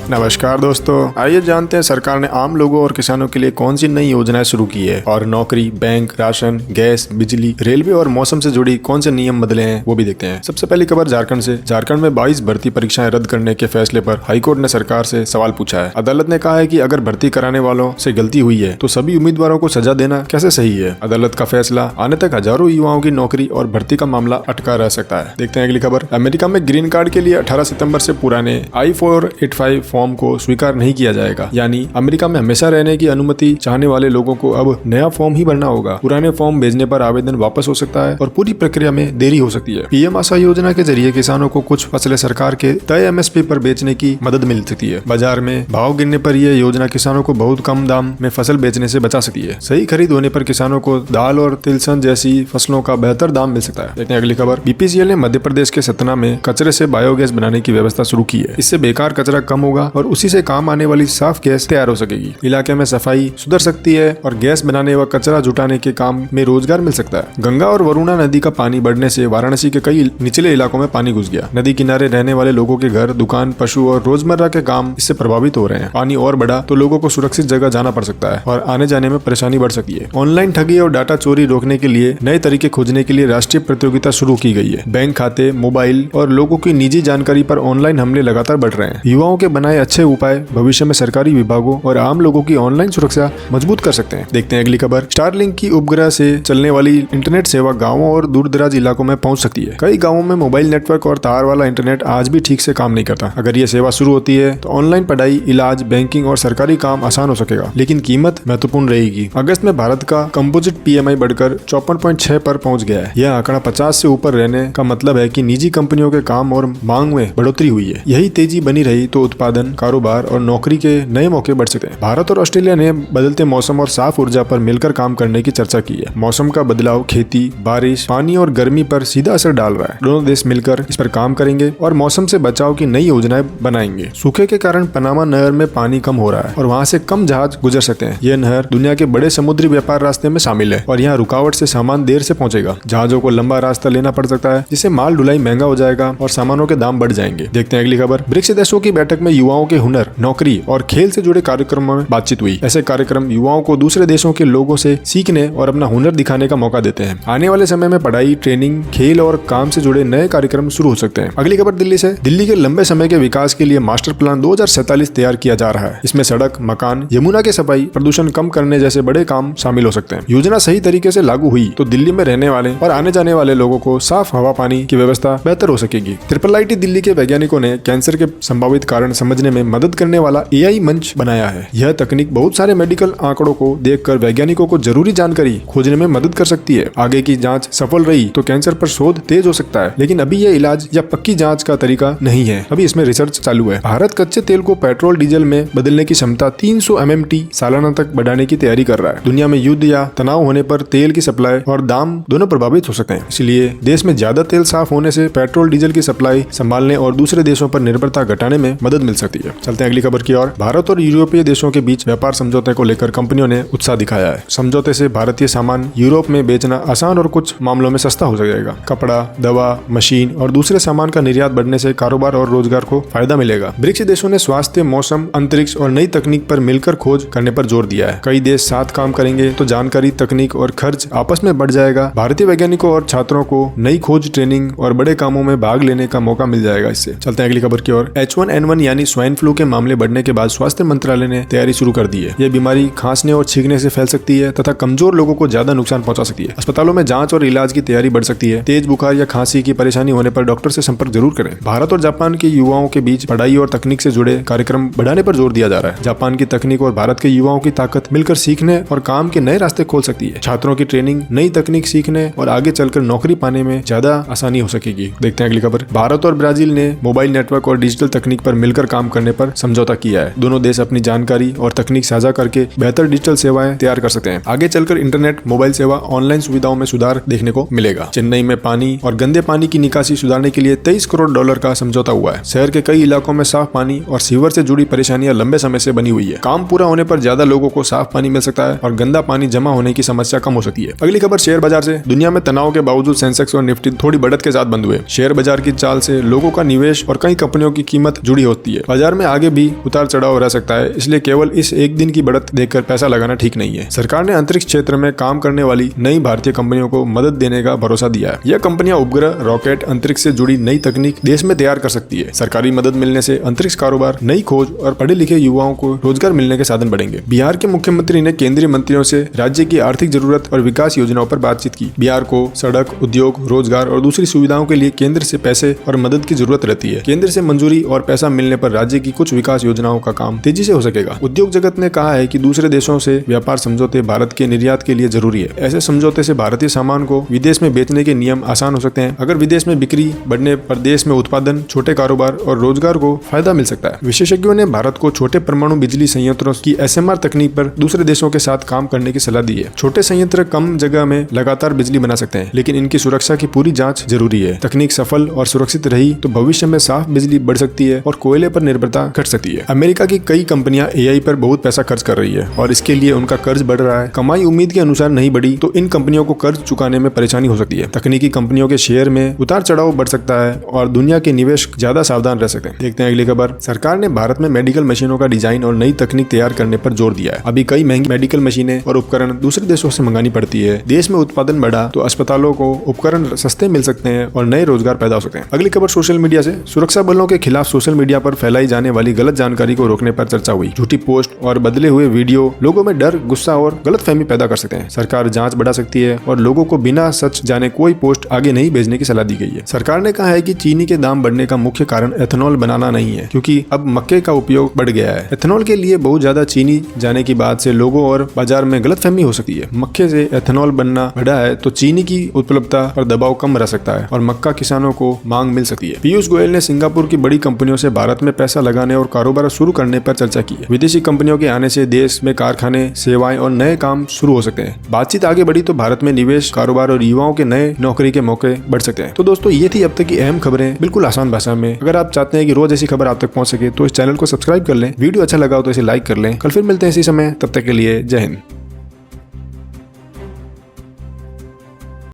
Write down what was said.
नमस्कार दोस्तों, आइए जानते हैं सरकार ने आम लोगों और किसानों के लिए कौन सी नई योजनाएं शुरू की है और नौकरी, बैंक, राशन, गैस, बिजली, रेलवे और मौसम से जुड़ी कौन से नियम बदले हैं वो भी देखते हैं। सबसे पहली खबर झारखंड से। झारखंड में 22 भर्ती परीक्षाएं रद्द करने के फैसले पर हाईकोर्ट ने सरकार से सवाल पूछा है। अदालत ने कहा है कि अगर भर्ती कराने वालों से गलती हुई है तो सभी उम्मीदवारों को सजा देना कैसे सही है। अदालत का फैसला आने तक हजारों युवाओं की नौकरी और भर्ती का मामला अटका रह सकता है। देखते हैं अगली खबर। अमेरिका में ग्रीन कार्ड के लिए 18 सितंबर से पुराने I-485 फॉर्म को स्वीकार नहीं किया जाएगा। यानी अमेरिका में हमेशा रहने की अनुमति चाहने वाले लोगों को अब नया फॉर्म ही भरना होगा। पुराने फॉर्म भेजने पर आवेदन वापस हो सकता है और पूरी प्रक्रिया में देरी हो सकती है। पीएम आशा योजना के जरिए किसानों को कुछ फसलें सरकार के तय MSP पर बेचने की मदद मिल सकती है। बाजार में भाव गिरने पर यह योजना किसानों को बहुत कम दाम में फसल बेचने से बचा सकती है। सही खरीद होने पर किसानों को दाल और तिलहन जैसी फसलों का बेहतर दाम मिल सकता है। देखते हैं अगली खबर। BPCL ने मध्य प्रदेश के सतना में कचरे से बायोगैस बनाने की व्यवस्था शुरू की है। इससे बेकार कचरा कम होगा और उसी से काम आने वाली साफ गैस तैयार हो सकेगी। इलाके में सफाई सुधर सकती है और गैस बनाने व कचरा जुटाने के काम में रोजगार मिल सकता है। गंगा और वरुणा नदी का पानी बढ़ने से वाराणसी के कई निचले इलाकों में पानी घुस गया। नदी किनारे रहने वाले लोगों के घर, दुकान, पशु और रोजमर्रा के काम इससे प्रभावित हो रहे हैं। पानी और बढ़ा तो लोगों को सुरक्षित जगह जाना पड़ सकता है और आने जाने में परेशानी बढ़ सकती है। ऑनलाइन ठगी और डाटा चोरी रोकने के लिए नए तरीके खोजने के लिए राष्ट्रीय प्रतियोगिता शुरू की गई है। बैंक खाते, मोबाइल और लोगों की निजी जानकारी पर ऑनलाइन हमले लगातार बढ़ रहे हैं। युवाओं के बनाए अच्छे उपाय भविष्य में सरकारी विभागों और आम लोगों की ऑनलाइन सुरक्षा मजबूत कर सकते हैं। देखते हैं अगली खबर। स्टारलिंक की उपग्रह से चलने वाली इंटरनेट सेवा गांवों और दूर दराज इलाकों में पहुंच सकती है। कई गांवों में मोबाइल नेटवर्क और तार वाला इंटरनेट आज भी ठीक से काम नहीं करता। अगर ये सेवा शुरू होती है तो ऑनलाइन पढ़ाई, इलाज, बैंकिंग और सरकारी काम आसान हो सकेगा, लेकिन कीमत महत्वपूर्ण रहेगी। अगस्त में भारत का कंपोजिट PMI बढ़कर 54.6 पर पहुंच गया है। यह आंकड़ा 50 से ऊपर रहने का मतलब है कि निजी कंपनियों के काम और मांग में बढ़ोतरी हुई है। यही तेजी बनी रही तो उत्पादन, कारोबार और नौकरी के नए मौके बढ़ सकते हैं। भारत और ऑस्ट्रेलिया ने बदलते मौसम और साफ ऊर्जा पर मिलकर काम करने की चर्चा की है। मौसम का बदलाव खेती, बारिश, पानी और गर्मी पर सीधा असर डाल रहा है। दोनों देश मिलकर इस पर काम करेंगे और मौसम से बचाव की नई योजनाएं बनाएंगे। सूखे के कारण पनामा नहर में पानी कम हो रहा है और वहाँ से कम जहाज गुजर सकते हैं। यह नहर दुनिया के बड़े समुद्री व्यापार रास्ते में शामिल है और यहाँ रुकावट से सामान देर से पहुंचेगा। जहाजों को लंबा रास्ता लेना पड़ सकता है, जिससे माल ढुलाई महंगा हो जाएगा और सामानों के दाम बढ़ जाएंगे। देखते हैं अगली खबर। ब्रिक्स देशों की बैठक में युवाओं के हुनर, नौकरी और खेल से जुड़े कार्यक्रमों में बातचीत हुई। ऐसे कार्यक्रम युवाओं को दूसरे देशों के लोगों से सीखने और अपना हुनर दिखाने का मौका देते हैं। आने वाले समय में पढ़ाई, ट्रेनिंग, खेल और काम से जुड़े नए कार्यक्रम शुरू हो सकते हैं। अगली खबर दिल्ली से। दिल्ली के लंबे समय के विकास के लिए मास्टर प्लान 2047 तैयार किया जा रहा है। इसमें सड़क, मकान, यमुना की सफाई, प्रदूषण कम करने जैसे बड़े काम शामिल हो सकते हैं। योजना सही तरीके से लागू हुई तो दिल्ली में रहने वाले और आने जाने वाले लोगों को साफ हवा, पानी की व्यवस्था बेहतर हो सकेगी। IIIT दिल्ली के वैज्ञानिकों ने कैंसर के संभावित कारण समझने में मदद करने वाला AI मंच बनाया है। यह तकनीक बहुत सारे मेडिकल आंकड़ों को देखकर वैज्ञानिकों को जरूरी जानकारी खोजने में मदद कर सकती है। आगे की जांच सफल रही तो कैंसर पर शोध तेज हो सकता है, लेकिन अभी यह इलाज या पक्की जांच का तरीका नहीं है। अभी इसमें रिसर्च चालू है। भारत कच्चे तेल को पेट्रोल, डीजल में बदलने की क्षमता 300 MMT सालाना तक बढ़ाने की तैयारी कर रहा है। दुनिया में युद्ध या तनाव होने पर तेल की सप्लाई और दाम दोनों प्रभावित हो सकते हैं। इसलिए देश में ज्यादा तेल साफ होने से पेट्रोल, डीजल की सप्लाई संभालने और दूसरे देशों पर निर्भरता घटाने में मदद मिल सकती है। चलते हैं अगली खबर की ओर। भारत और यूरोपीय देशों के बीच व्यापार समझौते को लेकर कंपनियों ने उत्साह दिखाया है। समझौते से भारतीय सामान यूरोप में बेचना आसान और कुछ मामलों में सस्ता हो जाएगा। कपड़ा, दवा, मशीन और दूसरे सामान का निर्यात बढ़ने से कारोबार और रोजगार को फायदा मिलेगा। ब्रिक्स देशों ने स्वास्थ्य, मौसम, अंतरिक्ष और नई तकनीक पर मिलकर खोज करने पर जोर दिया है। कई देश साथ काम करेंगे तो जानकारी, तकनीक और खर्च आपस में बढ़ जाएगा। भारतीय वैज्ञानिकों और छात्रों को नई खोज, ट्रेनिंग और बड़े कामों में भाग लेने का मौका मिल जाएगा इससे। चलते हैं अगली खबर की ओर। H1N1 यानी स्वाइन फ्लू के मामले बढ़ने के बाद स्वास्थ्य मंत्रालय ने तैयारी शुरू कर दी है। यह बीमारी खांसने और छींकने से फैल सकती है तथा कमजोर लोगों को ज्यादा नुकसान पहुंचा सकती है। अस्पतालों में जांच और इलाज की तैयारी बढ़ सकती है। तेज बुखार या खांसी की परेशानी होने पर डॉक्टर से संपर्क जरूर करें। भारत और जापान के युवाओं के बीच पढ़ाई और तकनीक से जुड़े कार्यक्रम बढ़ाने पर जोर दिया जा रहा है। जापान की तकनीक और भारत के युवाओं की ताकत मिलकर सीखने और काम के नए रास्ते खोल सकती है। छात्रों की ट्रेनिंग, नई तकनीक सीखने और आगे चलकर नौकरी पाने में ज्यादा आसानी हो सकेगी। देखते हैं अगली खबर। भारत और ब्राजील ने मोबाइल नेटवर्क और डिजिटल तकनीक पर मिलकर काम करने पर समझौता किया है। दोनों देश अपनी जानकारी और तकनीक साझा करके बेहतर डिजिटल सेवाएं तैयार कर सकते हैं। आगे चलकर इंटरनेट, मोबाइल सेवा, ऑनलाइन सुविधाओं में सुधार देखने को मिलेगा। चेन्नई में पानी और गंदे पानी की निकासी सुधारने के लिए $23 करोड़ का समझौता हुआ है। शहर के कई इलाकों में साफ पानी और सीवर से जुड़ी परेशानियां लंबे समय से बनी हुई है। काम पूरा होने पर ज्यादा लोगों को साफ पानी मिल सकता है और गंदा पानी जमा होने की समस्या कम हो सकती है। अगली खबर शेयर बाजार से। दुनिया में तनाव के बावजूद सेंसेक्स और निफ्टी थोड़ी बढ़त के साथ बंद हुए। शेयर बाजार की चाल से लोगों का निवेश और कई कंपनियों की कीमत जुड़ी होती है। बाजार में आगे भी उतार चढ़ाव रह सकता है, इसलिए केवल इस एक दिन की बढ़त देखकर पैसा लगाना ठीक नहीं है। सरकार ने अंतरिक्ष क्षेत्र में काम करने वाली नई भारतीय कंपनियों को मदद देने का भरोसा दिया है। यह कंपनियां उपग्रह, रॉकेट, अंतरिक्ष से जुड़ी नई तकनीक देश में तैयार कर सकती है। सरकारी मदद मिलने से अंतरिक्ष कारोबार, नई खोज और पढ़े लिखे युवाओं को रोजगार मिलने के साधन बढ़ेंगे। बिहार के मुख्यमंत्री ने केंद्रीय मंत्रियों से राज्य की आर्थिक जरूरत और विकास योजनाओं पर बातचीत की। बिहार को सड़क, उद्योग, रोजगार और दूसरी सुविधाओं के लिए केंद्र से पैसे और मदद की जरूरत रहती है। केंद्र से मंजूरी और पैसा मिलने पर राज्य की कुछ विकास योजनाओं का काम तेजी से हो सकेगा। उद्योग जगत ने कहा है कि दूसरे देशों से व्यापार समझौते भारत के निर्यात के लिए जरूरी है। ऐसे समझौते से भारतीय सामान को विदेश में बेचने के नियम आसान हो सकते हैं। अगर विदेश में बिक्री बढ़ने पर देश में उत्पादन, छोटे कारोबार और रोजगार को फायदा मिल सकता है। विशेषज्ञों ने भारत को छोटे परमाणु बिजली संयंत्रों की SMR तकनीक पर दूसरे देशों के साथ काम करने की सलाह दी है। छोटे संयंत्र कम जगह में लगातार बिजली बना सकते हैं, लेकिन इनकी सुरक्षा की पूरी जांच जरूरी है। तकनीक सफल और सुरक्षित रही तो भविष्य में साफ बिजली बढ़ सकती है और कोयले पर निर्भरता घट सकती है। अमेरिका की कई कंपनियां AI पर बहुत पैसा खर्च कर रही है और इसके लिए उनका कर्ज बढ़ रहा है। कमाई उम्मीद के अनुसार नहीं बढ़ी तो इन कंपनियों को कर्ज चुकाने में परेशानी हो सकती है। तकनीकी कंपनियों के शेयर में उतार चढ़ाव बढ़ सकता है और दुनिया के निवेशक ज्यादा सावधान रह सकते हैं। देखते हैं अगली खबर। सरकार ने भारत में मेडिकल मशीनों का डिजाइन और नई तकनीक तैयार करने पर जोर दिया है। अभी कई महंगी मेडिकल मशीनें और उपकरण दूसरे देशों से मंगानी पड़ती है। देश में उत्पादन बढ़ा तो अस्पतालों को उपकरण सस्ते मिल सकते हैं और नए रोजगार पैदा हो सकते हैं। अगली खबर सोशल मीडिया से। सुरक्षा बलों के खिलाफ सोशल मीडिया पर फैलाई जाने वाली गलत जानकारी को रोकने पर चर्चा हुई। झूठी पोस्ट और बदले हुए वीडियो लोगों में डर, गुस्सा और गलतफहमी पैदा कर सकते हैं। सरकार जांच बढ़ा सकती है और लोगों को बिना सच जाने कोई पोस्ट आगे नहीं भेजने की सलाह दी गई है। सरकार ने कहा है कि चीनी के दाम बढ़ने का मुख्य कारण एथेनॉल बनाना नहीं है, क्योंकि अब मक्के का उपयोग बढ़ गया है। एथेनॉल के लिए बहुत ज्यादा चीनी जाने की बात से लोगों और बाजार में गलतफहमी हो सकती है। मक्के से एथेनॉल बनना बढ़ा है तो चीनी की उपलब्धता और दबाव कम रह सकता है और मक्का किसानों को मांग मिल सकती है। पीयूष गोयल ने सिंगापुर की बड़ी कंपनियों से भारत में पैसा लगाने और कारोबार शुरू करने पर चर्चा की है। विदेशी कंपनियों के आने से देश में कारखाने, सेवाएं और नए काम शुरू हो सकते हैं। बातचीत आगे बढ़ी तो भारत में निवेश, कारोबार और युवाओं के नए नौकरी के मौके बढ़ सकते हैं। तो दोस्तों, ये थी अब तक की अहम खबरें बिल्कुल आसान भाषा में। अगर आप चाहते हैं कि रोज ऐसी खबर आप तक पहुंच सके तो इस चैनल को सब्सक्राइब कर लें। वीडियो अच्छा लगा हो तो इसे लाइक कर लें। कल फिर मिलते हैं इसी समय, तब तक के लिए जय हिंद।